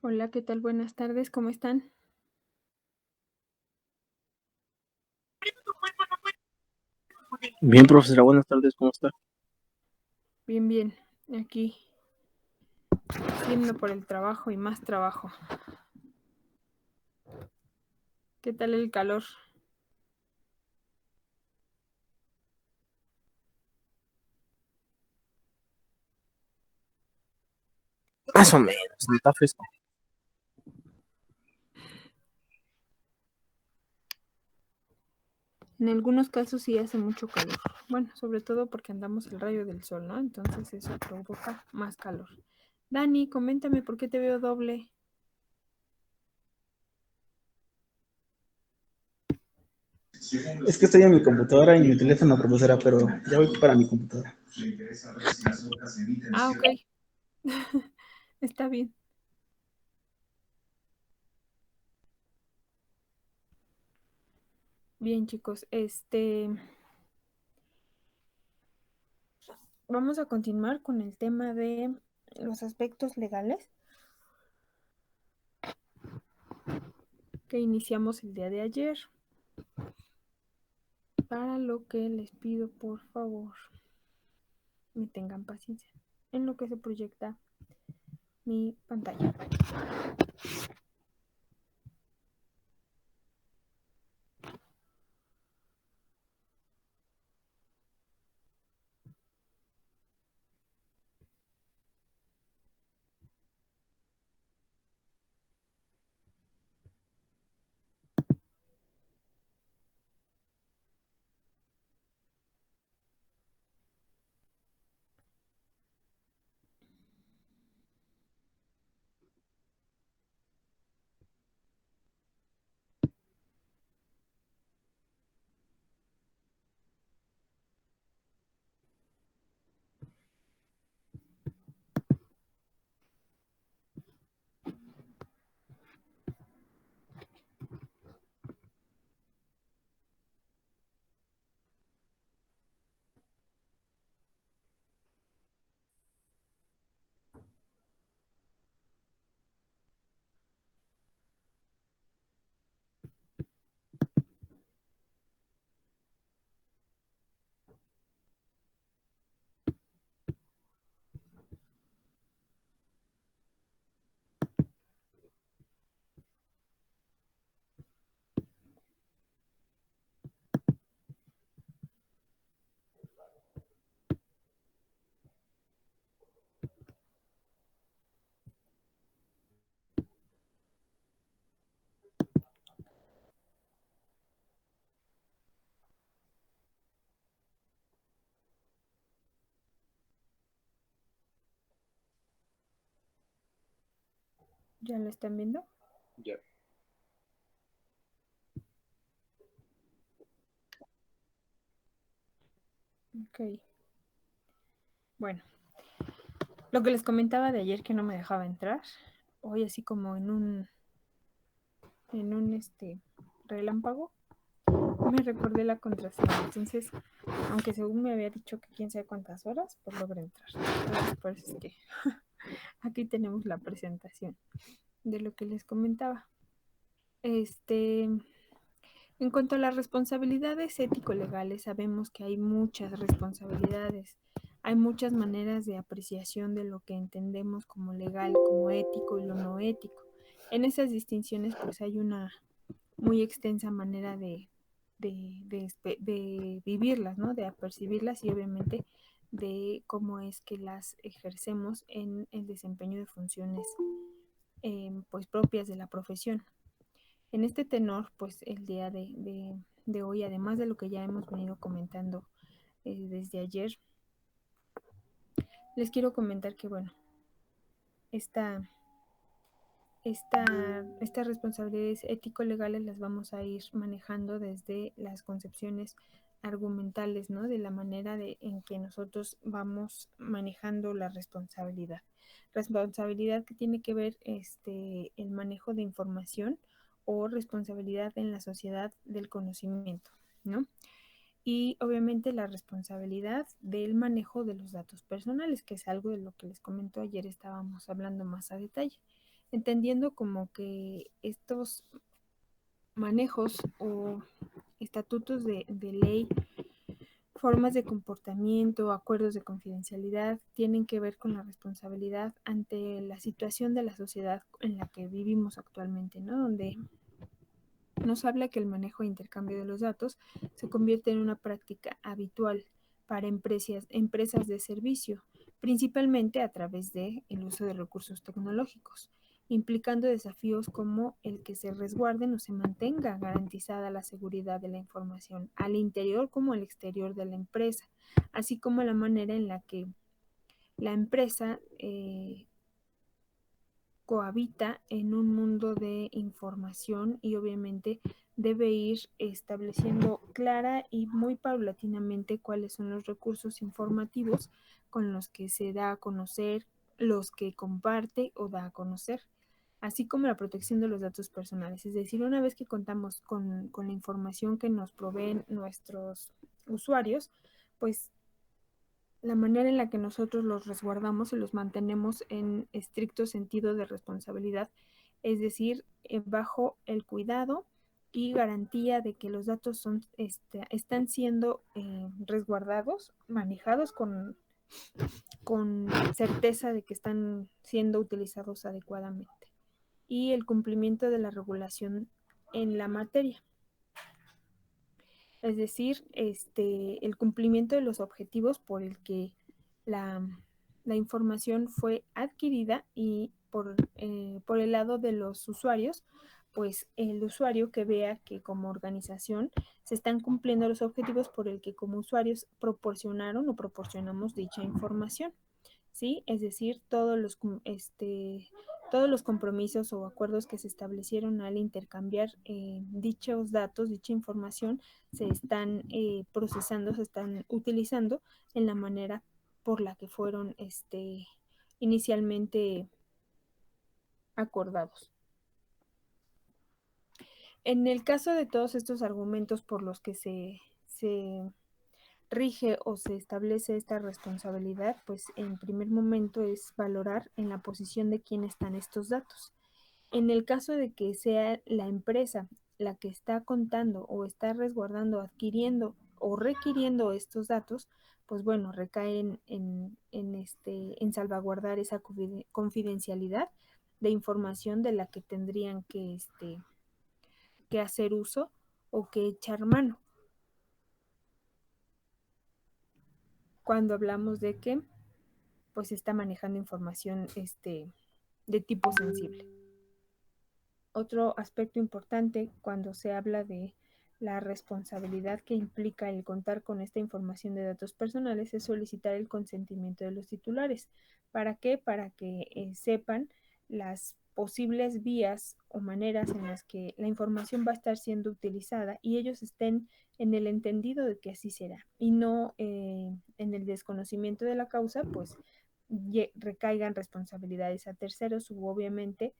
Hola, ¿qué tal? Buenas tardes, ¿cómo están? Bien, profesora, buenas tardes, ¿cómo está? Bien, bien, aquí, yendo por el trabajo y más trabajo. ¿Qué tal el calor? Más o menos, no está fresco. En algunos casos sí hace mucho calor. Bueno, sobre todo porque andamos el rayo del sol, ¿no? Entonces eso provoca más calor. Dani, coméntame por qué te veo doble. Es que estoy en mi computadora y mi teléfono, profesora, pero ya voy para mi computadora. Ah, ok. Está bien. Bien, chicos, vamos a continuar con el tema de los aspectos legales que iniciamos el día de ayer. Para lo que les pido, por favor, me tengan paciencia en lo que se proyecta mi pantalla. ¿Ya lo están viendo? Ya. Ok. Bueno, lo que les comentaba de ayer que no me dejaba entrar, hoy así como en un relámpago, me recordé la contraseña. Entonces, aunque según me había dicho que quién sabe cuántas horas, pues logré entrar. Entonces, por eso es que aquí tenemos la presentación de lo que les comentaba. Este, En cuanto a las responsabilidades ético-legales, sabemos que hay muchas responsabilidades, hay muchas maneras de apreciación de lo que entendemos como legal, como ético y lo no ético. En esas distinciones, pues hay una muy extensa manera de vivirlas, ¿no? De apercibirlas y obviamente de cómo es que las ejercemos en el desempeño de funciones pues propias de la profesión. En este tenor, pues el día de hoy, además de lo que ya hemos venido comentando desde ayer, les quiero comentar que, bueno, esta, estas responsabilidades ético-legales las vamos a ir manejando desde las concepciones argumentales, ¿no? De la manera en que nosotros vamos manejando la responsabilidad. Responsabilidad que tiene que ver el manejo de información o responsabilidad en la sociedad del conocimiento, ¿no? Y obviamente la responsabilidad del manejo de los datos personales, que es algo de lo que les comento ayer, estábamos hablando más a detalle. entendiendo como que estos manejos o estatutos de ley, formas de comportamiento, acuerdos de confidencialidad, tienen que ver con la responsabilidad ante la situación de la sociedad en la que vivimos actualmente, ¿no? Donde nos habla que el manejo e intercambio de los datos se convierte en una práctica habitual para empresas de servicio, principalmente a través del uso de recursos tecnológicos, implicando desafíos como el que se resguarden o se mantenga garantizada la seguridad de la información al interior como al exterior de la empresa, así como la manera en la que la empresa cohabita en un mundo de información y obviamente debe ir estableciendo clara y muy paulatinamente cuáles son los recursos informativos con los que se da a conocer, los que comparte o da a conocer, así como la protección de los datos personales. Es decir, una vez que contamos con la información que nos proveen nuestros usuarios, pues la manera en la que nosotros los resguardamos y los mantenemos en estricto sentido de responsabilidad, es decir, bajo el cuidado y garantía de que los datos están siendo resguardados, manejados con certeza de que están siendo utilizados adecuadamente y el cumplimiento de la regulación en la materia. Es decir, el cumplimiento de los objetivos por el que la, la información fue adquirida y por el lado de los usuarios, pues el usuario que vea que como organización se están cumpliendo los objetivos por el que como usuarios proporcionaron o proporcionamos dicha información. ¿Sí? Es decir, todos los compromisos o acuerdos que se establecieron al intercambiar dichos datos, dicha información, se están procesando, se están utilizando en la manera por la que fueron inicialmente acordados. En el caso de todos estos argumentos por los que se rige o se establece esta responsabilidad, pues en primer momento es valorar en la posición de quién están estos datos. En el caso de que sea la empresa la que está contando o está resguardando, adquiriendo o requiriendo estos datos, pues bueno, recae en salvaguardar esa confidencialidad de información de la que tendrían que hacer uso o que echar mano. Cuando hablamos de que pues está manejando información de tipo sensible. Otro aspecto importante cuando se habla de la responsabilidad que implica el contar con esta información de datos personales es solicitar el consentimiento de los titulares. ¿Para qué? Para que sepan las posibles vías o maneras en las que la información va a estar siendo utilizada y ellos estén en el entendido de que así será y no en el desconocimiento de la causa, pues recaigan responsabilidades a terceros u obviamente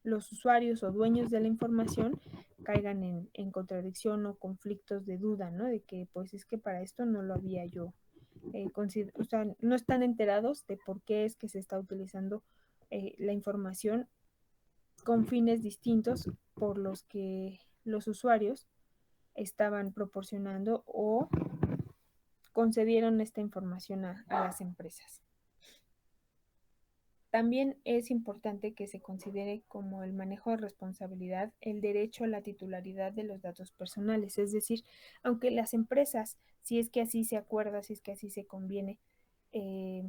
los usuarios o dueños de la información caigan en contradicción o conflictos de duda, ¿no? De que pues es que para esto no lo había yo o sea, no están enterados de por qué es que se está utilizando la información con fines distintos por los que los usuarios estaban proporcionando o concedieron esta información a las empresas. También es importante que se considere como el manejo de responsabilidad el derecho a la titularidad de los datos personales. Es decir, aunque las empresas, si es que así se acuerda, si es que así se conviene, eh,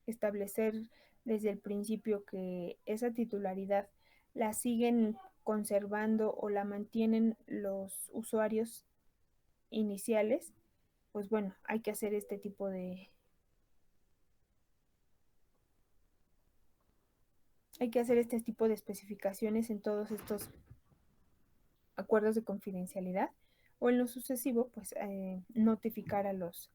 establecer desde el principio que esa titularidad la siguen conservando o la mantienen los usuarios iniciales, pues bueno, hay que hacer este tipo de especificaciones en todos estos acuerdos de confidencialidad o en lo sucesivo, pues notificar a los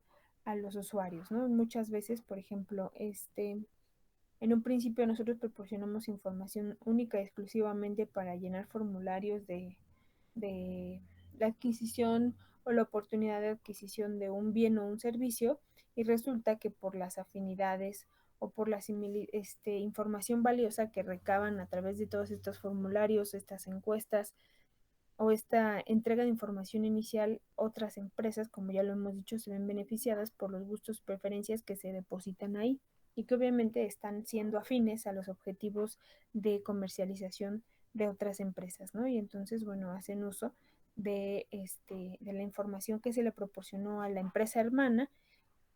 usuarios, ¿no? Muchas veces, por ejemplo, en un principio nosotros proporcionamos información única y exclusivamente para llenar formularios de la adquisición o la oportunidad de adquisición de un bien o un servicio y resulta que por las afinidades o por la información valiosa que recaban a través de todos estos formularios, estas encuestas o esta entrega de información inicial, otras empresas, como ya lo hemos dicho, se ven beneficiadas por los gustos y preferencias que se depositan ahí y que obviamente están siendo afines a los objetivos de comercialización de otras empresas, ¿no? Y entonces, bueno, hacen uso de la información que se le proporcionó a la empresa hermana,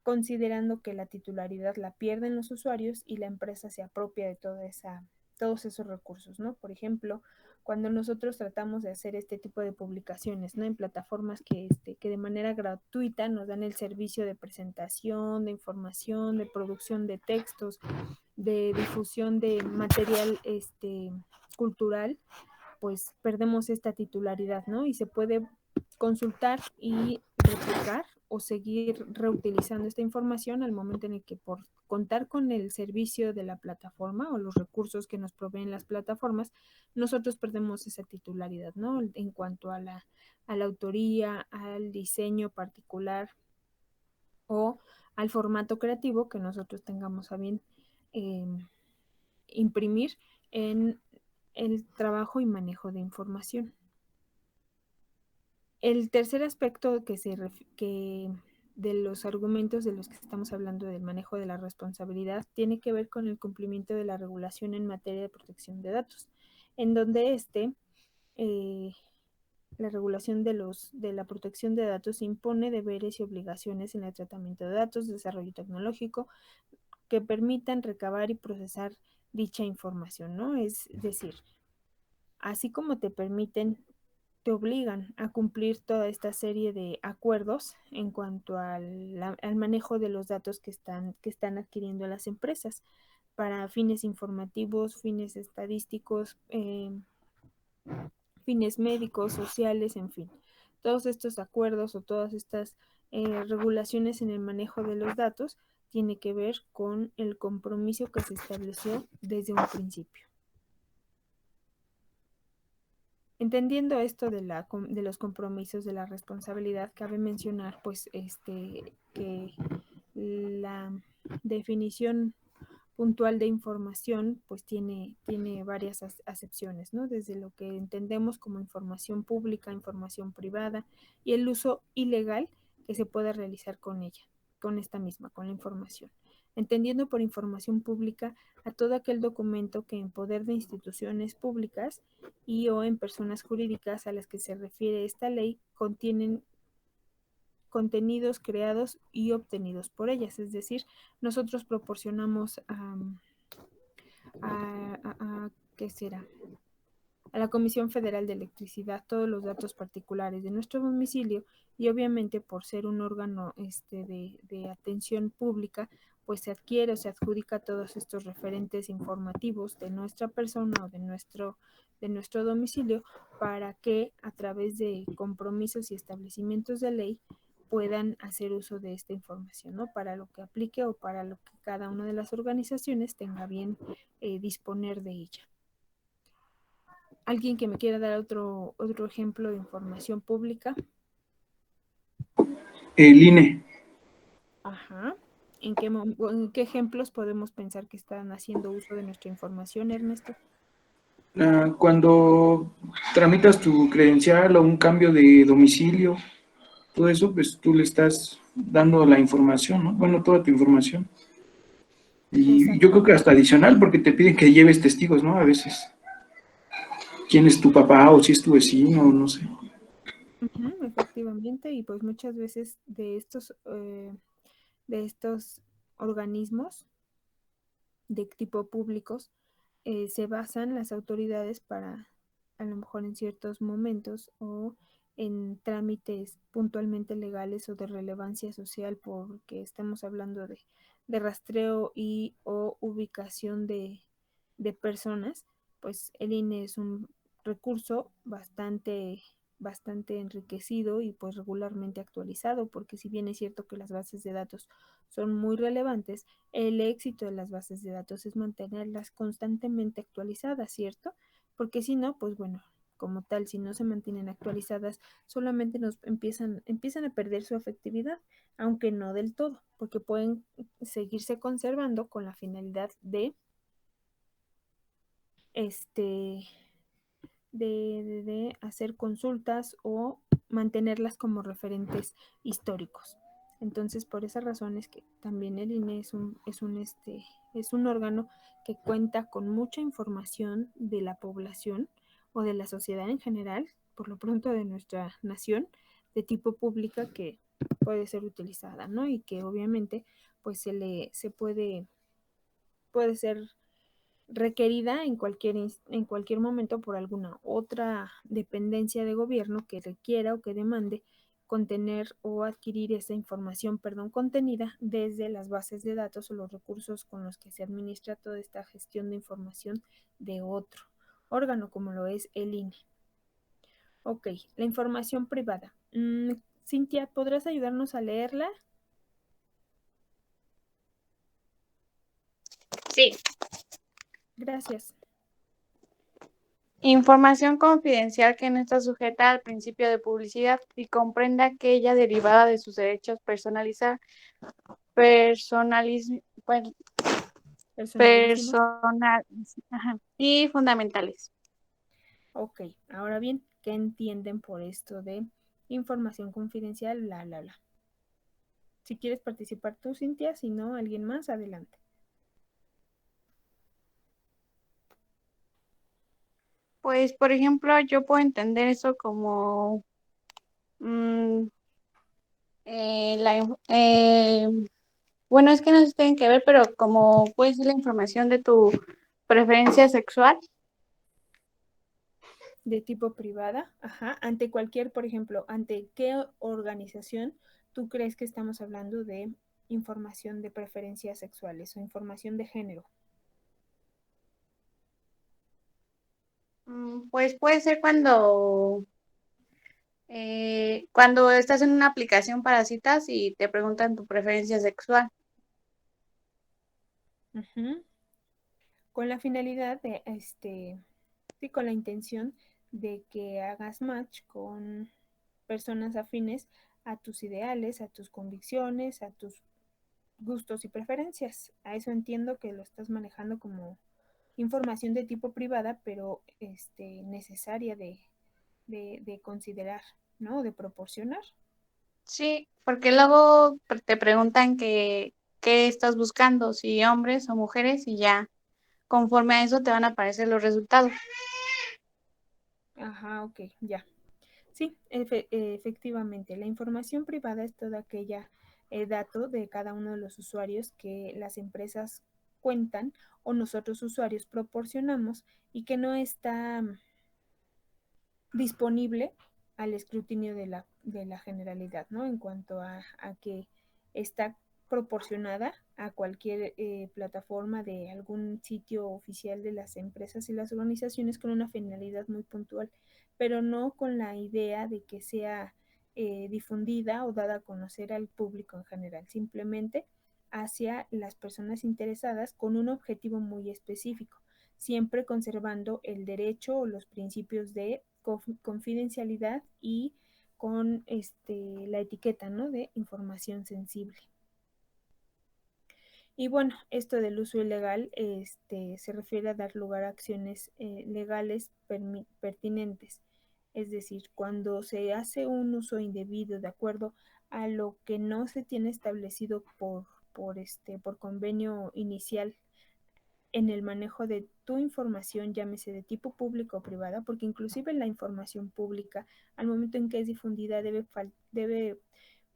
considerando que la titularidad la pierden los usuarios y la empresa se apropia de todos esos recursos, ¿no? Por ejemplo, cuando nosotros tratamos de hacer este tipo de publicaciones, ¿no? En plataformas que de manera gratuita nos dan el servicio de presentación, de información, de producción de textos, de difusión de material cultural, pues perdemos esta titularidad, ¿no? Y se puede consultar y replicar o seguir reutilizando esta información al momento en el que por contar con el servicio de la plataforma o los recursos que nos proveen las plataformas, nosotros perdemos esa titularidad, ¿no? En cuanto a la autoría, al diseño particular o al formato creativo que nosotros tengamos a bien eh, imprimir en el trabajo y manejo de información. El tercer aspecto que de los argumentos de los que estamos hablando del manejo de la responsabilidad tiene que ver con el cumplimiento de la regulación en materia de protección de datos, en donde eh, la regulación de la protección de datos impone deberes y obligaciones en el tratamiento de datos, desarrollo tecnológico, que permitan recabar y procesar dicha información, ¿no? Es decir, así como te obligan a cumplir toda esta serie de acuerdos en cuanto al manejo de los datos que están adquiriendo las empresas para fines informativos, fines estadísticos, fines médicos, sociales, en fin. Todos estos acuerdos o todas estas regulaciones en el manejo de los datos tiene que ver con el compromiso que se estableció desde un principio. Entendiendo esto de los compromisos, de la responsabilidad, cabe mencionar pues que la definición puntual de información pues tiene varias acepciones, ¿no? Desde lo que entendemos como información pública, información privada y el uso ilegal que se puede realizar con ella, con la información. Entendiendo por información pública a todo aquel documento que en poder de instituciones públicas y o en personas jurídicas a las que se refiere esta ley contienen contenidos creados y obtenidos por ellas. Es decir, nosotros proporcionamos ¿qué será? A la Comisión Federal de Electricidad todos los datos particulares de nuestro domicilio y obviamente por ser un órgano de atención pública, pues se adquiere o se adjudica todos estos referentes informativos de nuestra persona o de nuestro domicilio para que a través de compromisos y establecimientos de ley puedan hacer uso de esta información, ¿no? Para lo que aplique o para lo que cada una de las organizaciones tenga bien disponer de ella. ¿Alguien que me quiera dar otro ejemplo de información pública? El INE. Ajá. ¿En qué ejemplos podemos pensar que están haciendo uso de nuestra información, Ernesto? Cuando tramitas tu credencial o un cambio de domicilio, todo eso, pues tú le estás dando la información, ¿no? Bueno, toda tu información. Y yo creo que hasta adicional, porque te piden que lleves testigos, ¿no? A veces. ¿Quién es tu papá o si es tu vecino? No sé. Efectivamente, y pues muchas veces de estos organismos de tipo públicos se basan las autoridades para, a lo mejor en ciertos momentos o en trámites puntualmente legales o de relevancia social, porque estamos hablando de rastreo y o ubicación de personas, pues el INE es un recurso bastante enriquecido y pues regularmente actualizado, porque si bien es cierto que las bases de datos son muy relevantes, el éxito de las bases de datos es mantenerlas constantemente actualizadas, ¿cierto? Porque si no, pues bueno, como tal, si no se mantienen actualizadas, solamente nos empiezan a perder su efectividad, aunque no del todo, porque pueden seguirse conservando con la finalidad de este de hacer consultas o mantenerlas como referentes históricos. Entonces, por esa razón es que también el INE es un órgano que cuenta con mucha información de la población o de la sociedad en general, por lo pronto de nuestra nación, de tipo pública que puede ser utilizada, ¿no? Y que obviamente pues se puede ser requerida en cualquier momento por alguna otra dependencia de gobierno que requiera o que demande contener o adquirir esa información, perdón, contenida desde las bases de datos o los recursos con los que se administra toda esta gestión de información de otro órgano como lo es el INE. Ok, la información privada. Cintia, ¿podrás ayudarnos a leerla? Sí. Gracias. Información confidencial que no está sujeta al principio de publicidad y comprenda aquella derivada de sus derechos Personalísimos. y fundamentales. Ok, ahora bien, ¿qué entienden por esto de información confidencial, bla, bla, bla? Si quieres participar tú, Cintia, si no, alguien más, adelante. Pues, por ejemplo, yo puedo entender eso como mm, bueno, es que no se tienen que ver, pero como puede ser la información de tu preferencia sexual. De tipo privada, ajá, ante cualquier, por ejemplo, ante qué organización tú crees que estamos hablando de información de preferencias sexuales o información de género. Pues puede ser cuando estás en una aplicación para citas y te preguntan tu preferencia sexual. Ujú. Con la finalidad de, sí, con la intención de que hagas match con personas afines a tus ideales, a tus convicciones, a tus gustos y preferencias. A eso entiendo que lo estás manejando como información de tipo privada, pero necesaria de considerar, ¿no? De proporcionar. Sí, porque luego te preguntan qué estás buscando, si hombres o mujeres, y ya conforme a eso te van a aparecer los resultados. Ajá, ok, ya. Sí, efectivamente, la información privada es toda aquella dato de cada uno de los usuarios que las empresas cuentan o nosotros usuarios proporcionamos y que no está disponible al escrutinio de la generalidad, ¿no? En cuanto a que está proporcionada a cualquier plataforma de algún sitio oficial de las empresas y las organizaciones con una finalidad muy puntual, pero no con la idea de que sea difundida o dada a conocer al público en general, simplemente hacia las personas interesadas con un objetivo muy específico, siempre conservando el derecho o los principios de confidencialidad y con la etiqueta, ¿no? De información sensible. Y bueno, esto del uso ilegal se refiere a dar lugar a acciones legales pertinentes. Es decir, cuando se hace un uso indebido de acuerdo a lo que no se tiene establecido por convenio inicial en el manejo de tu información, llámese de tipo público o privada, porque inclusive la información pública, al momento en que es difundida, debe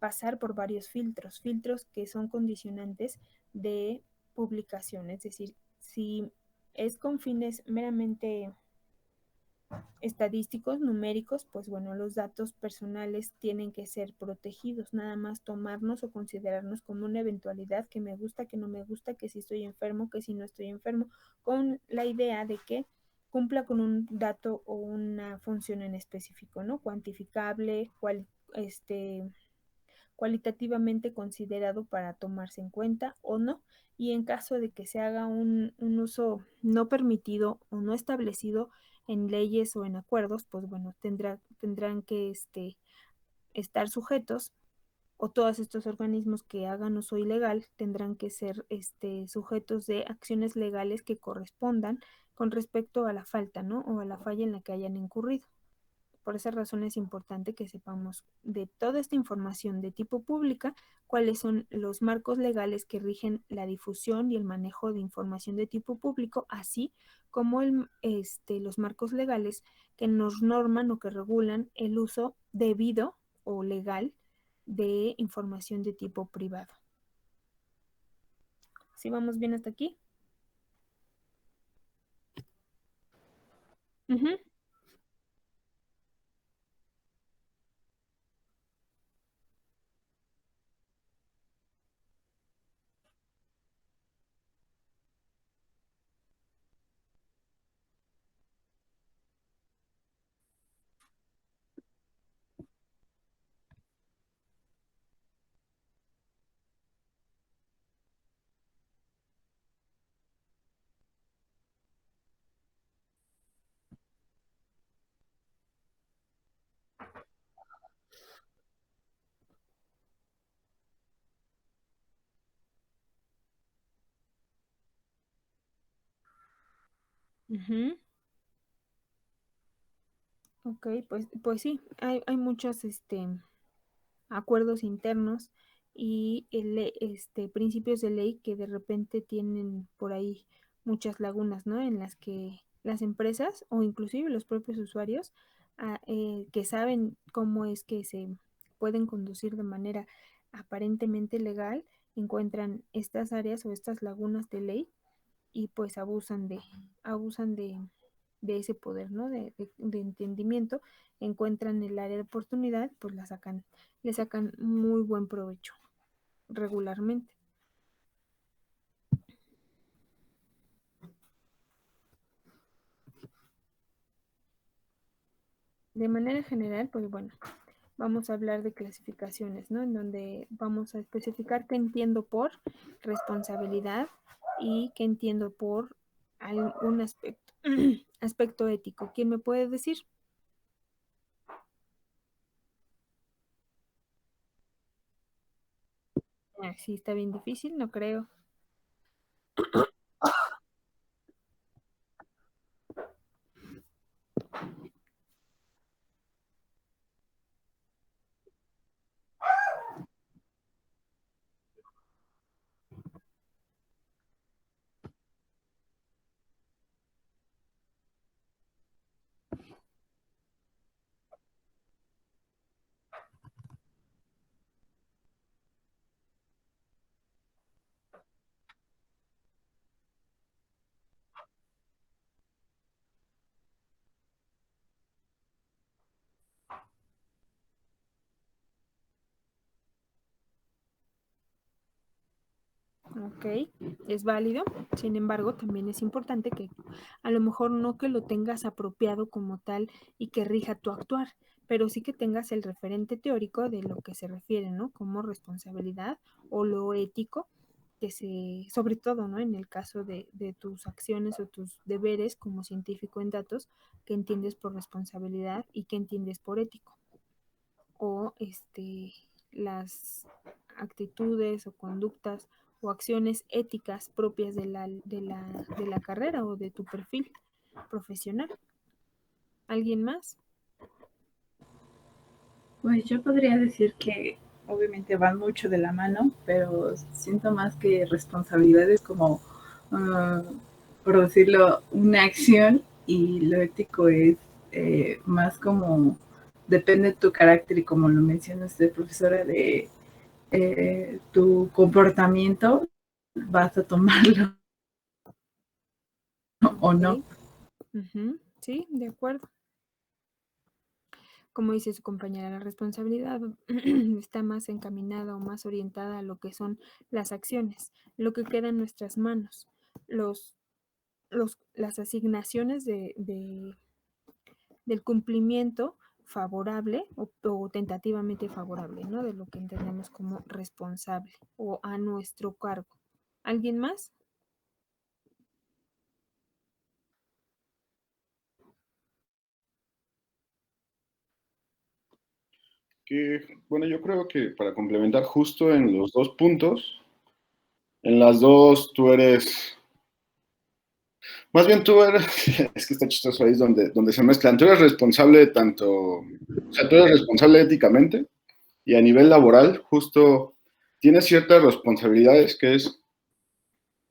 pasar por varios filtros que son condicionantes de publicación. Es decir, si es con fines meramente estadísticos, numéricos, pues bueno, los datos personales tienen que ser protegidos, nada más tomarnos o considerarnos como una eventualidad, que me gusta, que no me gusta, que si estoy enfermo, que si no estoy enfermo, con la idea de que cumpla con un dato o una función en específico, ¿no? Cuantificable, cualitativamente considerado para tomarse en cuenta o no, y en caso de que se haga un uso no permitido o no establecido, en leyes o en acuerdos, pues bueno, tendrán que estar sujetos, o todos estos organismos que hagan uso ilegal tendrán que ser sujetos de acciones legales que correspondan con respecto a la falta, ¿no? O a la falla en la que hayan incurrido. Por esa razón es importante que sepamos de toda esta información de tipo pública, cuáles son los marcos legales que rigen la difusión y el manejo de información de tipo público, así como los marcos legales que nos norman o que regulan el uso debido o legal de información de tipo privado. ¿Sí vamos bien hasta aquí? Uh-huh. Uh-huh. Ok, pues sí, hay muchos acuerdos internos y principios de ley que de repente tienen por ahí muchas lagunas, ¿no? En las que las empresas o inclusive los propios usuarios que saben cómo es que se pueden conducir de manera aparentemente legal, encuentran estas áreas o estas lagunas de ley y pues abusan de ese poder, ¿no? De entendimiento, encuentran el área de oportunidad, pues le sacan muy buen provecho regularmente. De manera general, pues bueno, vamos a hablar de clasificaciones, ¿no? En donde vamos a especificar qué entiendo por responsabilidad y qué entiendo por algún aspecto ético. ¿Quién me puede decir? Sí, está bien difícil, no creo. Ok, es válido. Sin embargo, también es importante que a lo mejor no que lo tengas apropiado como tal y que rija tu actuar, pero sí que tengas el referente teórico de lo que se refiere, ¿no? Como responsabilidad o lo ético, sobre todo, ¿no? En el caso de tus acciones o tus deberes como científico en datos, que entiendes por responsabilidad y que entiendes por ético. O las actitudes o conductas o acciones éticas propias de la carrera o de tu perfil profesional. ¿Alguien más? Pues yo podría decir que obviamente van mucho de la mano, pero siento más que responsabilidades como, por decirlo, una acción, y lo ético es más como depende de tu carácter, y como lo menciona usted, profesora, de tu comportamiento, vas a tomarlo o no. Uh-huh. Sí, de acuerdo. Como dice su compañera, la responsabilidad está más encaminada o más orientada a lo que son las acciones, lo que queda en nuestras manos, las asignaciones del cumplimiento favorable o tentativamente favorable, ¿no? De lo que entendemos como responsable o a nuestro cargo. ¿Alguien más? Bueno, yo creo que para complementar justo en los dos puntos, en las dos tú eres, más bien tú eres, es que está chistoso ahí es donde se mezclan, tú eres responsable de tanto, o sea, tú eres responsable éticamente y a nivel laboral justo tienes ciertas responsabilidades que es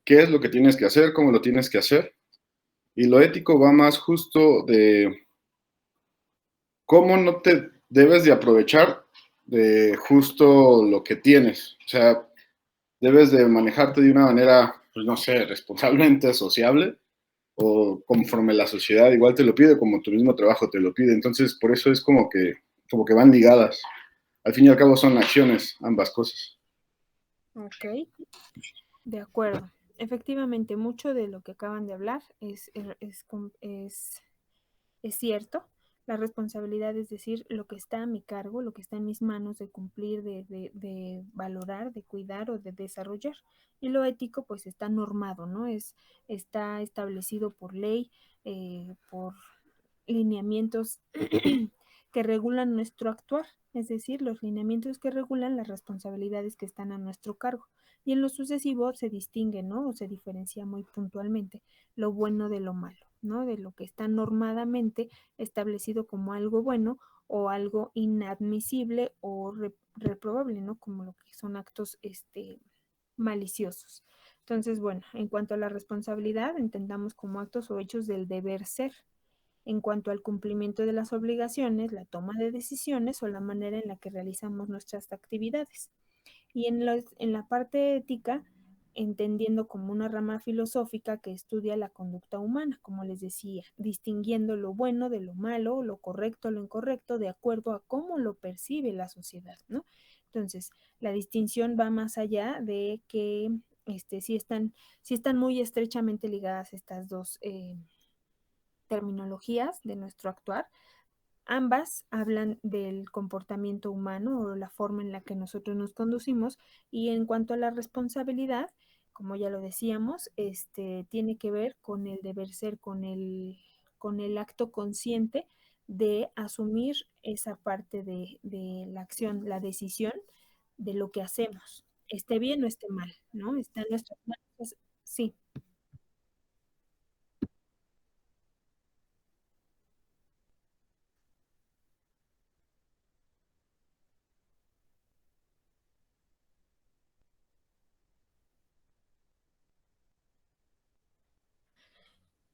qué es lo que tienes que hacer, cómo lo tienes que hacer, y lo ético va más justo de cómo no te debes de aprovechar de justo lo que tienes. O sea, debes de manejarte de una manera, pues no sé, responsablemente sociable o conforme la sociedad igual te lo pide, como tu mismo trabajo te lo pide. Entonces, por eso es como que van ligadas. Al fin y al cabo son acciones, ambas cosas. Ok, de acuerdo. Efectivamente, mucho de lo que acaban de hablar es cierto. La responsabilidad es decir, lo que está a mi cargo, lo que está en mis manos de cumplir, de valorar, de cuidar o de desarrollar. Y lo ético, pues está normado, ¿no? Está establecido por ley, por lineamientos que regulan nuestro actuar, es decir, los lineamientos que regulan las responsabilidades que están a nuestro cargo. Y en lo sucesivo se distingue, ¿no? O se diferencia muy puntualmente lo bueno de lo malo, ¿no? De lo que está normadamente establecido como algo bueno o algo inadmisible o reprobable, ¿no? Como lo que son actos maliciosos. Entonces, bueno, en cuanto a la responsabilidad, entendamos como actos o hechos del deber ser. En cuanto al cumplimiento de las obligaciones, la toma de decisiones o la manera en la que realizamos nuestras actividades. Y en la parte ética, entendiendo como una rama filosófica que estudia la conducta humana, como les decía, distinguiendo lo bueno de lo malo, lo correcto, lo incorrecto, de acuerdo a cómo lo percibe la sociedad, ¿no? Entonces, la distinción va más allá de que sí están muy estrechamente ligadas estas dos terminologías de nuestro actuar. Ambas hablan del comportamiento humano o la forma en la que nosotros nos conducimos, y en cuanto a la responsabilidad, como ya lo decíamos, tiene que ver con el deber ser, con el acto consciente de asumir esa parte de la acción, la decisión de lo que hacemos, esté bien o esté mal, ¿no? Está en nuestras manos. Sí.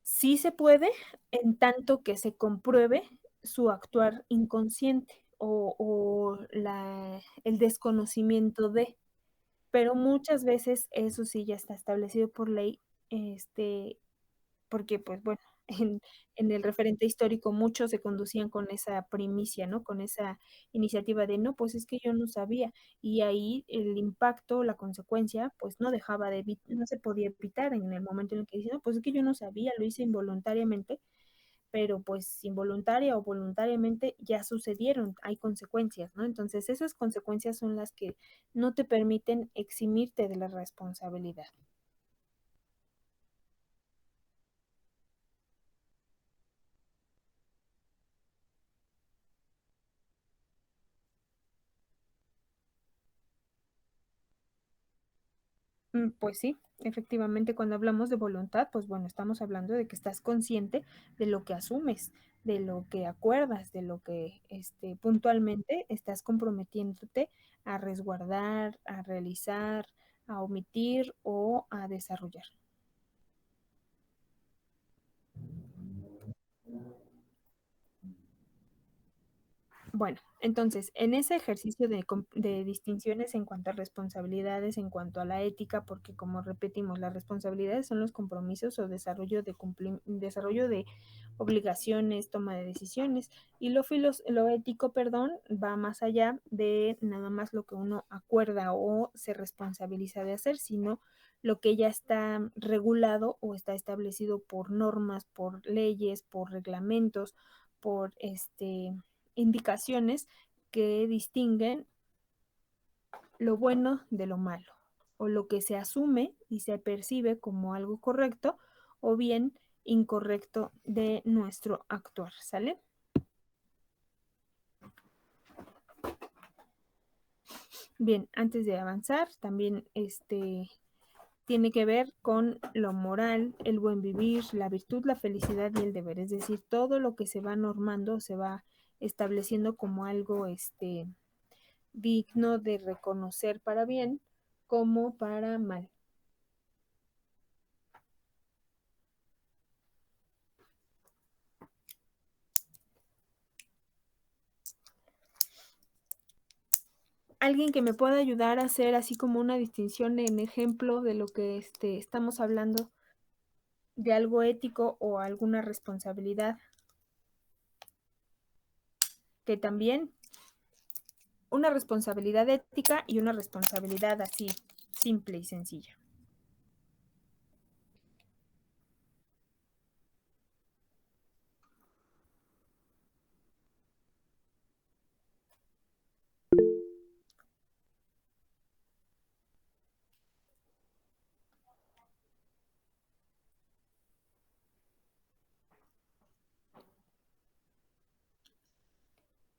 Sí se puede, en tanto que se compruebe su actuar inconsciente o el desconocimiento de, pero muchas veces eso sí ya está establecido por ley, porque pues bueno, en el referente histórico muchos se conducían con esa primicia, ¿no? Con esa iniciativa de, no, pues es que yo no sabía, y ahí el impacto, la consecuencia, pues no dejaba no se podía evitar en el momento en el que dice, no, pues es que yo no sabía, lo hice involuntariamente, pero pues involuntaria o voluntariamente ya sucedieron, hay consecuencias, ¿no? Entonces esas consecuencias son las que no te permiten eximirte de la responsabilidad. Pues sí, efectivamente, cuando hablamos de voluntad, pues bueno, estamos hablando de que estás consciente de lo que asumes, de lo que acuerdas, de lo que puntualmente estás comprometiéndote a resguardar, a realizar, a omitir o a desarrollar. Bueno, entonces, en ese ejercicio de distinciones en cuanto a responsabilidades, en cuanto a la ética, porque como repetimos, las responsabilidades son los compromisos o desarrollo de obligaciones, toma de decisiones, y lo ético, perdón, va más allá de nada más lo que uno acuerda o se responsabiliza de hacer, sino lo que ya está regulado o está establecido por normas, por leyes, por reglamentos, por indicaciones que distinguen lo bueno de lo malo, o lo que se asume y se percibe como algo correcto o bien incorrecto de nuestro actuar, ¿sale? Bien, antes de avanzar, también tiene que ver con lo moral, el buen vivir, la virtud, la felicidad y el deber. Es decir, todo lo que se va normando se va estableciendo como algo digno de reconocer para bien como para mal. Alguien que me pueda ayudar a hacer así como una distinción en ejemplo de lo que estamos hablando, de algo ético o alguna responsabilidad, que también una responsabilidad ética y una responsabilidad así simple y sencilla.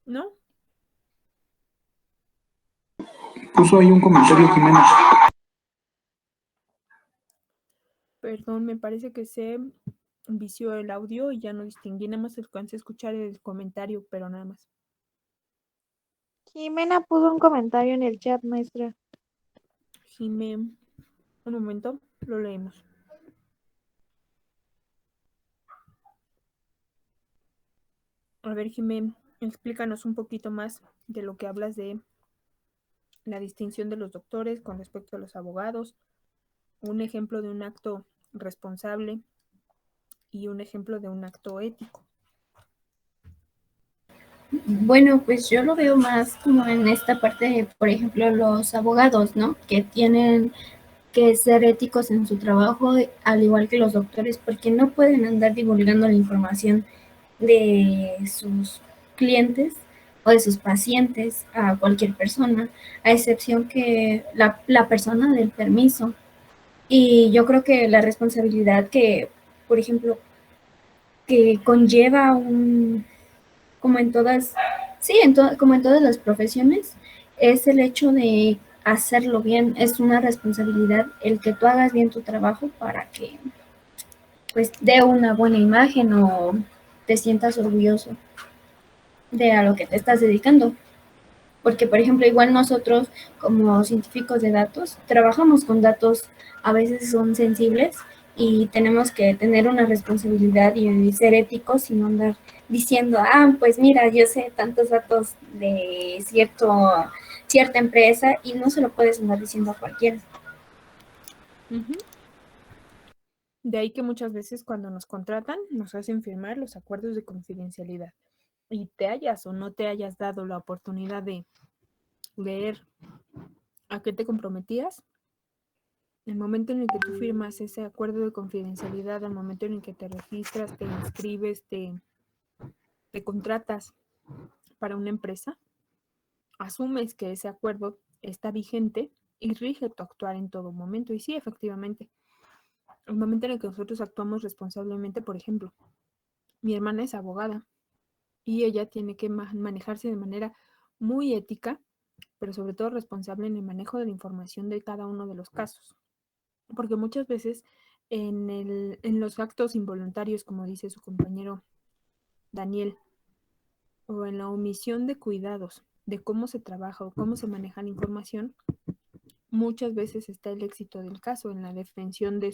¿No? Puso ahí un comentario, Jimena. Perdón, me parece que se vició el audio y ya no distinguí, nada más alcancé a escuchar el comentario, pero nada más. Jimena puso un comentario en el chat, maestra. Jimé, un momento, lo leemos. A ver, Jimé, explícanos un poquito más de lo que hablas de la distinción de los doctores con respecto a los abogados, un ejemplo de un acto responsable y un ejemplo de un acto ético. Bueno, pues yo lo veo más como en esta parte de, por ejemplo, los abogados, ¿no? Que tienen que ser éticos en su trabajo, al igual que los doctores, porque no pueden andar divulgando la información de sus clientes o de sus pacientes a cualquier persona, a excepción que la persona del permiso. Y yo creo que la responsabilidad que, por ejemplo, que conlleva como en todas, sí, como en todas las profesiones, es el hecho de hacerlo bien, es una responsabilidad el que tú hagas bien tu trabajo para que pues dé una buena imagen o te sientas orgulloso de a lo que te estás dedicando. Porque, por ejemplo, igual nosotros como científicos de datos trabajamos con datos, a veces son sensibles y tenemos que tener una responsabilidad y ser éticos y no andar diciendo, pues mira, yo sé tantos datos de cierta empresa y no se lo puedes andar diciendo a cualquiera. De ahí que muchas veces cuando nos contratan nos hacen firmar los acuerdos de confidencialidad y te hayas o no te hayas dado la oportunidad de leer a qué te comprometías, el momento en el que tú firmas ese acuerdo de confidencialidad, el momento en el que te registras, te inscribes, te contratas para una empresa, asumes que ese acuerdo está vigente y rige tu actuar en todo momento. Y sí, efectivamente, el momento en el que nosotros actuamos responsablemente, por ejemplo, mi hermana es abogada y ella tiene que manejarse de manera muy ética, pero sobre todo responsable en el manejo de la información de cada uno de los casos. Porque muchas veces en los actos involuntarios, como dice su compañero Daniel, o en la omisión de cuidados de cómo se trabaja o cómo se maneja la información, muchas veces está el éxito del caso en la defensión de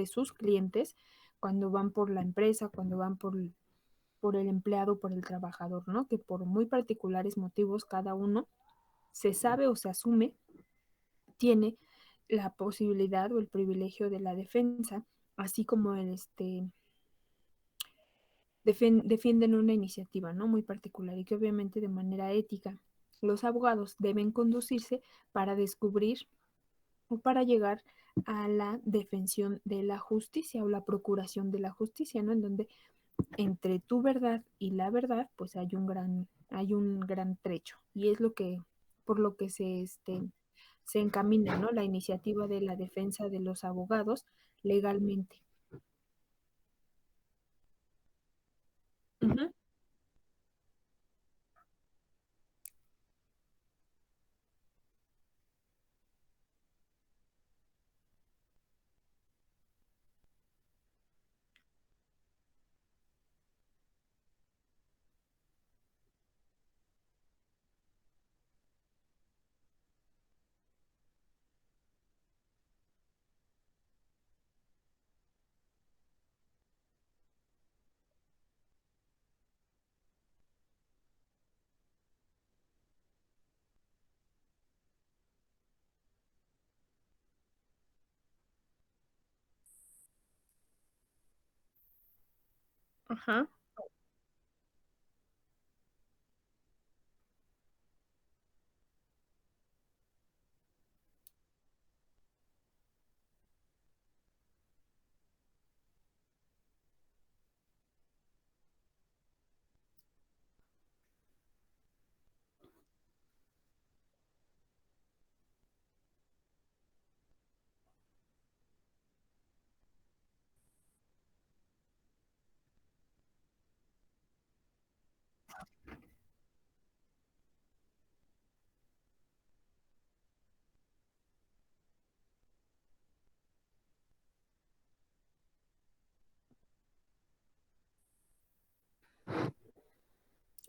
sus clientes cuando van por la empresa, cuando van por el empleado, por el trabajador, ¿no? Que por muy particulares motivos cada uno se sabe o se asume tiene la posibilidad o el privilegio de la defensa, así como defienden una iniciativa, ¿no? Muy particular y que obviamente de manera ética los abogados deben conducirse para descubrir o para llegar a la defensión de la justicia o la procuración de la justicia, ¿no? En donde entre tu verdad y la verdad, pues hay un gran trecho. Y es lo que, por lo que se encamina, ¿no? La iniciativa de la defensa de los abogados legalmente. Ujú. Ajá.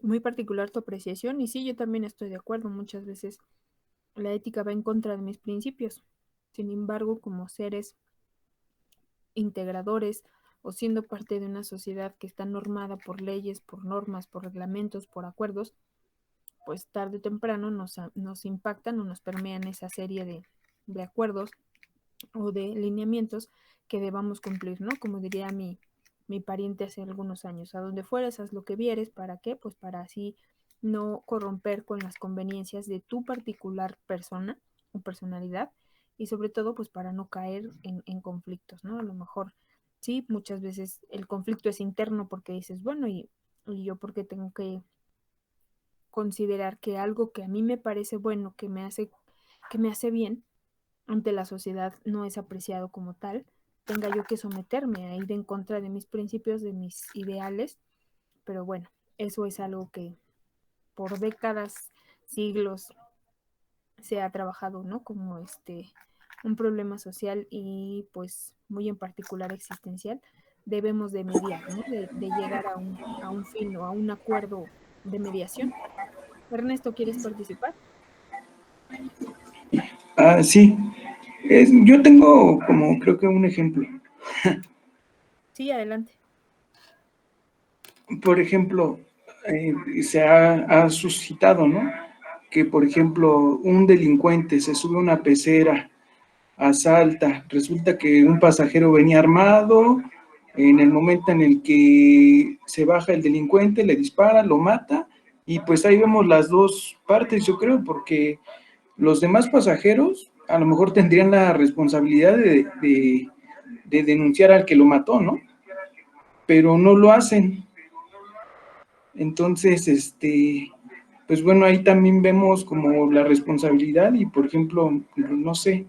Muy particular tu apreciación y sí, yo también estoy de acuerdo. Muchas veces la ética va en contra de mis principios. Sin embargo, como seres integradores o siendo parte de una sociedad que está normada por leyes, por normas, por reglamentos, por acuerdos, pues tarde o temprano nos impactan o nos permean esa serie de acuerdos o de lineamientos que debamos cumplir, ¿no? Como diría mi pariente hace algunos años, a donde fueres, haz lo que vieres, ¿para qué? Pues para así no corromper con las conveniencias de tu particular persona o personalidad y sobre todo pues para no caer en conflictos, ¿no? A lo mejor sí, muchas veces el conflicto es interno porque dices, bueno, y yo porque tengo que considerar que algo que a mí me parece bueno, que me hace bien, ante la sociedad no es apreciado como tal, tenga yo que someterme a ir en contra de mis principios, de mis ideales, pero bueno, eso es algo que por décadas, siglos se ha trabajado, ¿no? Como un problema social y pues muy en particular existencial, debemos de mediar, ¿no? De llegar a un fin o a un acuerdo de mediación. Ernesto, ¿quieres participar? Ah, sí. Yo tengo como creo que un ejemplo. Sí, adelante. Por ejemplo, se ha suscitado, ¿no? Que, por ejemplo, un delincuente se sube a una pecera, asalta, resulta que un pasajero venía armado, en el momento en el que se baja el delincuente, le dispara, lo mata, y pues ahí vemos las dos partes, yo creo, porque los demás pasajeros a lo mejor tendrían la responsabilidad de denunciar al que lo mató, ¿no? Pero no lo hacen. Entonces, pues bueno, ahí también vemos como la responsabilidad y, por ejemplo, no sé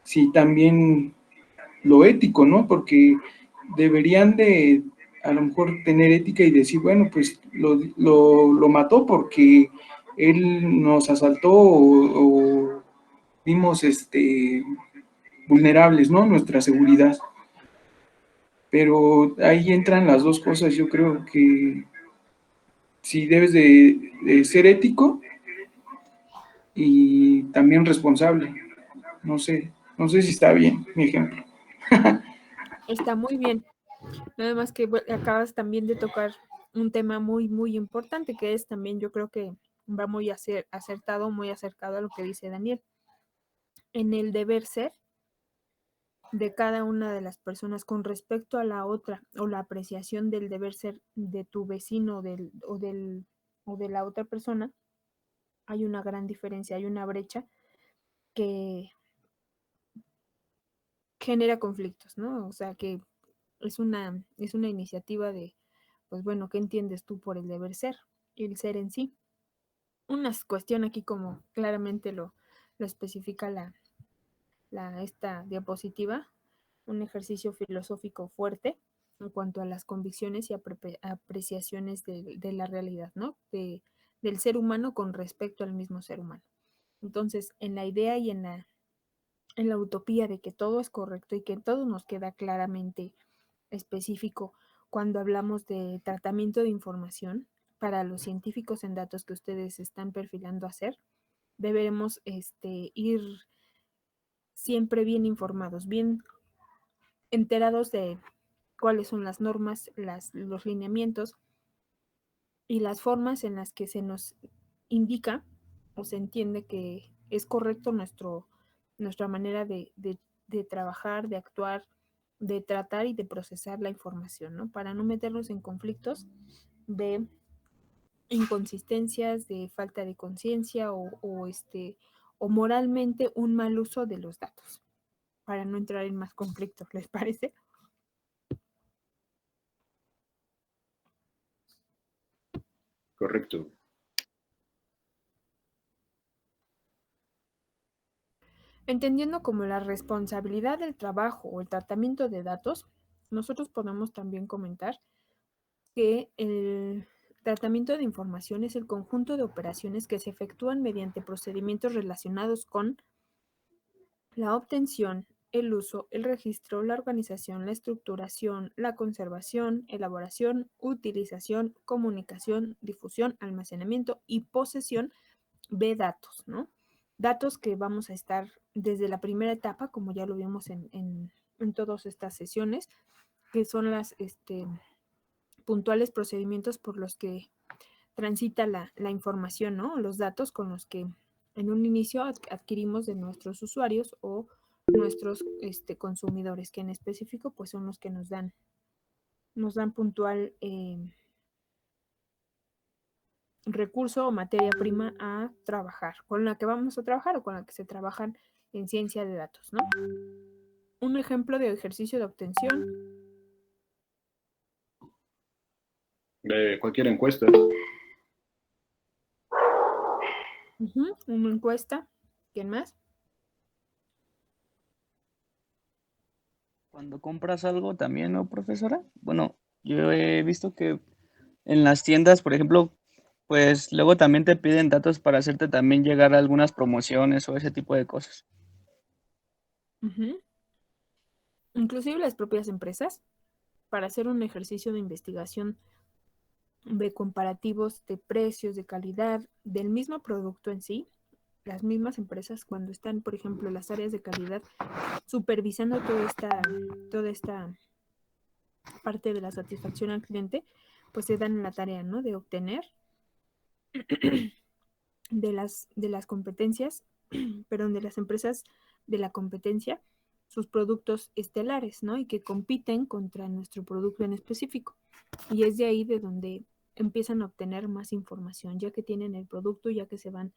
si también lo ético, ¿no? Porque deberían de a lo mejor tener ética y decir, bueno, pues lo mató porque él nos asaltó o vimos vulnerables, ¿no? Nuestra seguridad. Pero ahí entran las dos cosas, yo creo que sí debes de ser ético y también responsable. No sé si está bien mi ejemplo. Está muy bien. Nada más que acabas también de tocar un tema muy, muy importante, que es también, yo creo que va muy acertado, muy acercado a lo que dice Daniel, en el deber ser de cada una de las personas con respecto a la otra o la apreciación del deber ser de tu vecino o de la otra persona, hay una gran diferencia, hay una brecha que genera conflictos, ¿no? O sea, que es una iniciativa de, pues bueno, ¿qué entiendes tú por el deber ser? El ser en sí. Una cuestión aquí como claramente lo especifica esta diapositiva, un ejercicio filosófico fuerte en cuanto a las convicciones y apreciaciones de la realidad, ¿no? Del ser humano con respecto al mismo ser humano. Entonces, en la idea y en la utopía de que todo es correcto y que todo nos queda claramente específico cuando hablamos de tratamiento de información para los científicos en datos que ustedes están perfilando a hacer, deberemos ir siempre bien informados, bien enterados de cuáles son las normas, los lineamientos y las formas en las que se nos indica o se entiende que es correcto nuestra manera de trabajar, de actuar, de tratar y de procesar la información, ¿no? Para no meternos en conflictos de inconsistencias, de falta de conciencia o moralmente un mal uso de los datos, para no entrar en más conflictos, ¿les parece? Correcto. Entendiendo como la responsabilidad del trabajo o el tratamiento de datos, nosotros podemos también comentar que el tratamiento de información es el conjunto de operaciones que se efectúan mediante procedimientos relacionados con la obtención, el uso, el registro, la organización, la estructuración, la conservación, elaboración, utilización, comunicación, difusión, almacenamiento y posesión de datos, ¿no? Datos que vamos a estar desde la primera etapa, como ya lo vimos en todas estas sesiones, que son las puntuales procedimientos por los que transita la información, ¿no? Los datos con los que en un inicio adquirimos de nuestros usuarios o nuestros consumidores, que en específico pues son los que nos dan puntual recurso o materia prima a trabajar, con la que vamos a trabajar o con la que se trabajan en ciencia de datos, ¿no? Un ejemplo de ejercicio de obtención. De cualquier encuesta. Una encuesta. ¿Quién más? Cuando compras algo también, ¿no, profesora? Bueno, yo he visto que en las tiendas, por ejemplo, pues luego también te piden datos para hacerte también llegar a algunas promociones o ese tipo de cosas. Inclusive las propias empresas, para hacer un ejercicio de investigación de comparativos de precios, de calidad, del mismo producto en sí, las mismas empresas cuando están, por ejemplo, las áreas de calidad supervisando toda esta parte de la satisfacción al cliente, pues se dan la tarea, ¿no? De obtener de las competencias, perdón, de las empresas de la competencia, sus productos estelares, ¿no? Y que compiten contra nuestro producto en específico. Y es de ahí de donde empiezan a obtener más información, ya que tienen el producto, ya que se van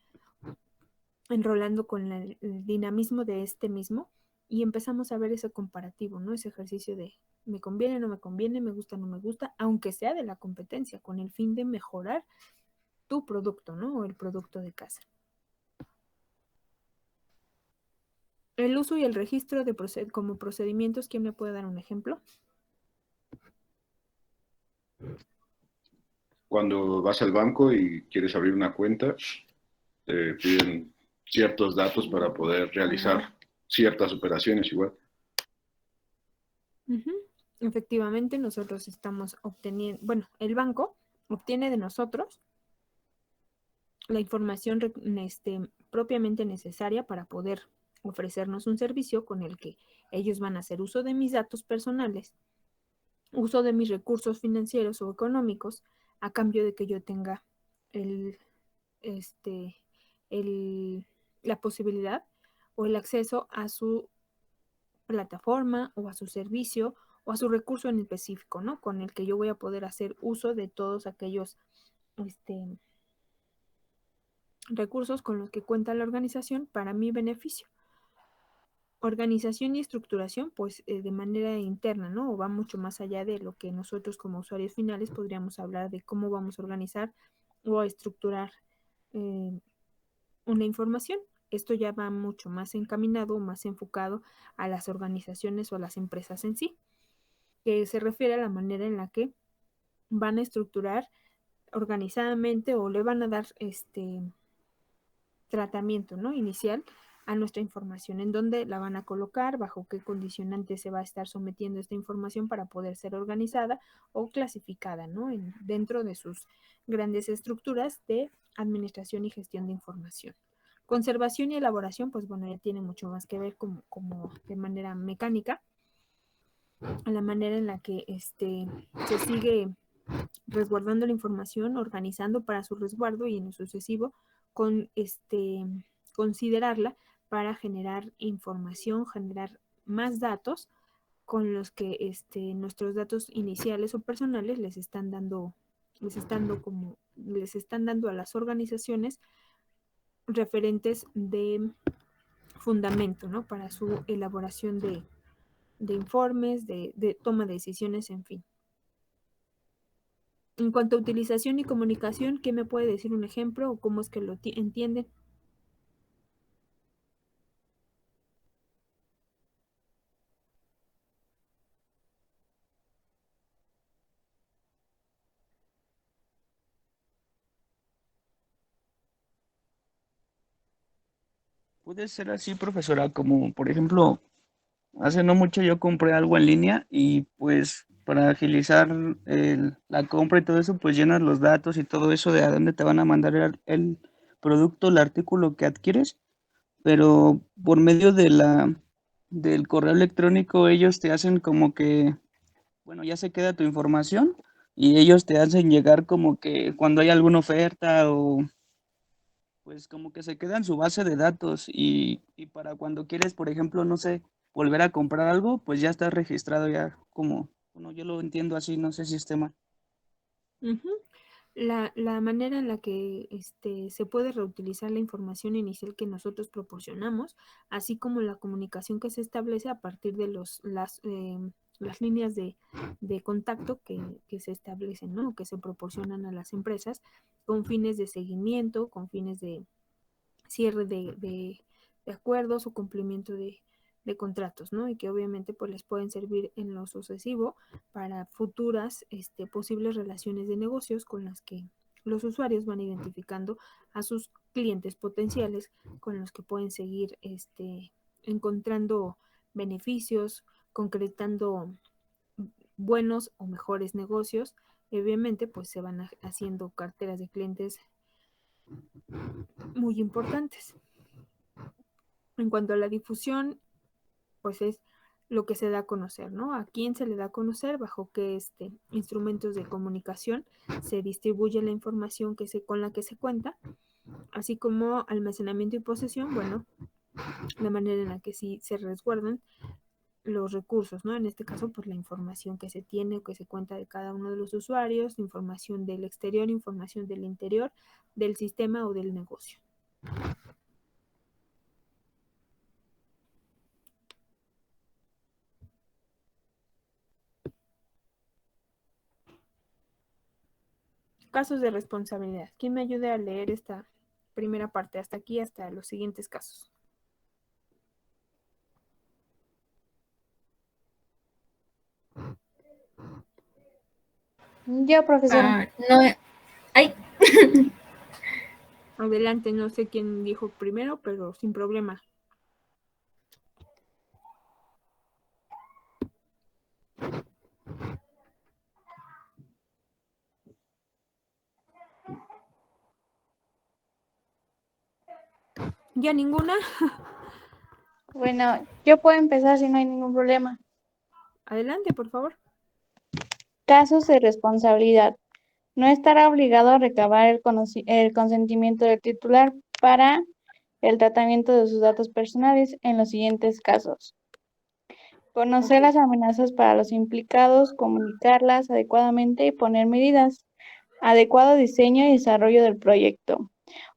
enrolando con el dinamismo de este mismo y empezamos a ver ese comparativo, ¿no? Ese ejercicio de me conviene, no me conviene, me gusta, no me gusta, aunque sea de la competencia, con el fin de mejorar tu producto, ¿no? O el producto de casa. El uso y el registro de como procedimientos, ¿quién me puede dar un ejemplo? Cuando vas al banco y quieres abrir una cuenta, te piden ciertos datos para poder realizar ciertas operaciones igual. Efectivamente, nosotros estamos obteniendo, bueno, el banco obtiene de nosotros la información propiamente necesaria para poder ofrecernos un servicio con el que ellos van a hacer uso de mis datos personales, uso de mis recursos financieros o económicos, a cambio de que yo tenga el, la posibilidad o el acceso a su plataforma o a su servicio o a su recurso en específico, ¿no? Con el que yo voy a poder hacer uso de todos aquellos recursos con los que cuenta la organización para mi beneficio. Organización y estructuración, pues de manera interna, ¿no? O va mucho más allá de lo que nosotros como usuarios finales podríamos hablar de cómo vamos a organizar o a estructurar una información. Esto ya va mucho más encaminado, más enfocado a las organizaciones o a las empresas en sí, que se refiere a la manera en la que van a estructurar organizadamente o le van a dar tratamiento, ¿no? Inicial a nuestra información, en dónde la van a colocar, bajo qué condicionantes se va a estar sometiendo esta información para poder ser organizada o clasificada, ¿no? Dentro de sus grandes estructuras de administración y gestión de información. Conservación y elaboración, pues bueno, ya tiene mucho más que ver como de manera mecánica, a la manera en la que se sigue resguardando la información, organizando para su resguardo y en lo sucesivo con considerarla para generar información, generar más datos con los que nuestros datos iniciales o personales les están dando a las organizaciones referentes de fundamento, ¿no? Para su elaboración de informes, de toma de decisiones, en fin. En cuanto a utilización y comunicación, ¿qué me puede decir un ejemplo o cómo es que lo entienden? Puede ser así, profesora, como por ejemplo, hace no mucho yo compré algo en línea y pues para agilizar la compra y todo eso, pues llenas los datos y todo eso de a dónde te van a mandar el producto, el artículo que adquieres, pero por medio del correo electrónico ellos te hacen como que, bueno, ya se queda tu información y ellos te hacen llegar como que cuando hay alguna oferta o pues como que se queda en su base de datos y para cuando quieres, por ejemplo, no sé, volver a comprar algo, pues ya está registrado ya como, bueno, yo lo entiendo así, no sé si esté mal. Ujú. La manera en la que se puede reutilizar la información inicial que nosotros proporcionamos, así como la comunicación que se establece a partir de las líneas de contacto que se establecen, ¿no? Que se proporcionan a las empresas con fines de seguimiento, con fines de cierre de acuerdos o cumplimiento de contratos, ¿no? Y que obviamente pues les pueden servir en lo sucesivo para futuras posibles relaciones de negocios con las que los usuarios van identificando a sus clientes potenciales con los que pueden seguir encontrando beneficios, concretando buenos o mejores negocios. Y obviamente pues se van haciendo carteras de clientes muy importantes. En cuanto a la difusión, pues es lo que se da a conocer, ¿no? ¿A quién se le da a conocer? Bajo qué instrumentos de comunicación se distribuye la información con la que se cuenta, así como almacenamiento y posesión, bueno, la manera en la que sí se resguardan los recursos, ¿no? En este caso, pues la información que se tiene o que se cuenta de cada uno de los usuarios, información del exterior, información del interior, del sistema o del negocio. Casos de responsabilidad. ¿Quién me ayude a leer esta primera parte hasta aquí, hasta los siguientes casos? Yo, profesora. No, ay, Adelante, no sé quién dijo primero, pero sin problema. ¿Ya ninguna? Bueno, yo puedo empezar si no hay ningún problema. Adelante, por favor. Casos de responsabilidad. No estará obligado a recabar el consentimiento del titular para el tratamiento de sus datos personales en los siguientes casos. Conocer Ok. las amenazas para los implicados, comunicarlas adecuadamente y poner medidas. Adecuado diseño y desarrollo del proyecto.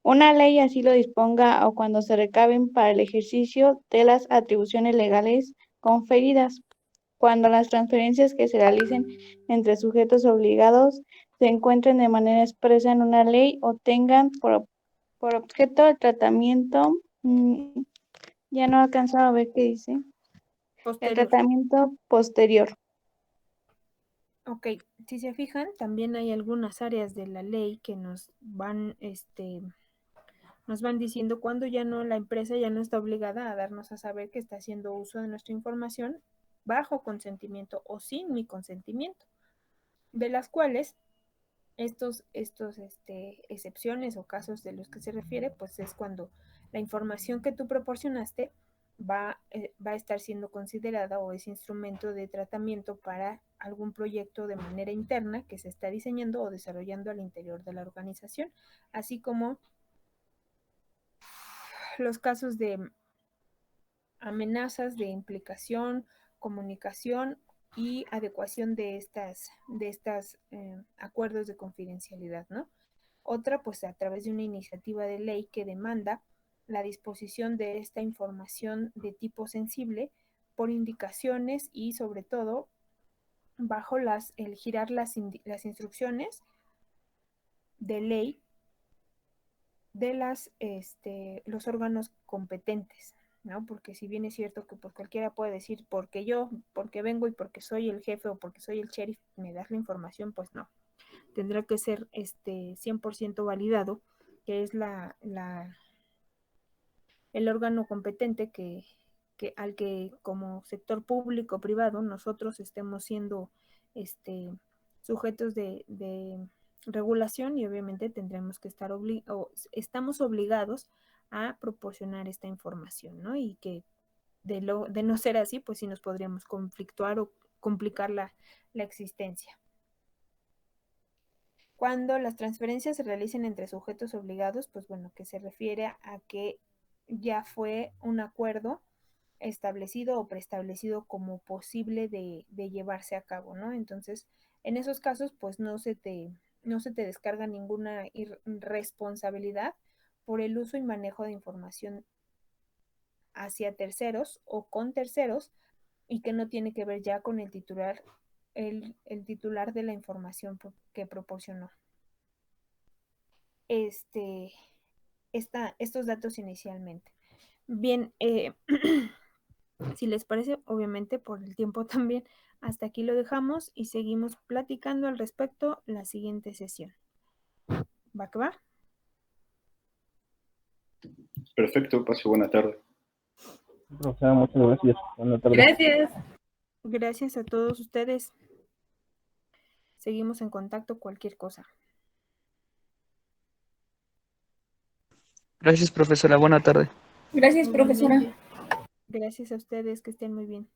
Una ley así lo disponga o cuando se recaben para el ejercicio de las atribuciones legales conferidas. Cuando las transferencias que se realicen entre sujetos obligados se encuentren de manera expresa en una ley o tengan por objeto el tratamiento, ya no he alcanzado a ver qué dice, el Posterior. tratamiento posterior. Ok, si se fijan, también hay algunas áreas de la ley que nos van diciendo cuando ya no, la empresa ya no está obligada a darnos a saber que está haciendo uso de nuestra información bajo consentimiento o sin mi consentimiento, de las cuales estos excepciones o casos de los que se refiere, pues es cuando la información que tú proporcionaste va a estar siendo considerada o es instrumento de tratamiento para algún proyecto de manera interna que se está diseñando o desarrollando al interior de la organización, así como los casos de amenazas de implicación comunicación y adecuación de estas acuerdos de confidencialidad, ¿no? Otra, pues a través de una iniciativa de ley que demanda la disposición de esta información de tipo sensible por indicaciones y sobre todo bajo el girar las instrucciones de ley de los órganos competentes, ¿no? Porque si bien es cierto que pues cualquiera puede decir porque vengo y porque soy el jefe o porque soy el sheriff, me das la información, pues no. Tendrá que ser 100% validado, que es el órgano competente al que como sector público o privado nosotros estemos siendo sujetos de regulación, y obviamente tendremos que estamos obligados a proporcionar esta información, ¿no? Y que de no ser así, pues sí nos podríamos conflictuar o complicar la existencia. Cuando las transferencias se realicen entre sujetos obligados, pues bueno, que se refiere a que ya fue un acuerdo establecido o preestablecido como posible de llevarse a cabo, ¿no? Entonces, en esos casos, pues no se te descarga ninguna responsabilidad por el uso y manejo de información hacia terceros o con terceros, y que no tiene que ver ya con el titular de la información que proporcionó estos datos inicialmente. Bien, si les parece, obviamente por el tiempo también, hasta aquí lo dejamos y seguimos platicando al respecto la siguiente sesión. ¿Va que va? Perfecto, pase buena tarde. Profesora, muchas gracias. Buenas tardes. Gracias. Gracias a todos ustedes. Seguimos en contacto, cualquier cosa. Gracias, profesora. Buena tarde. Gracias, profesora. Gracias a ustedes, que estén muy bien.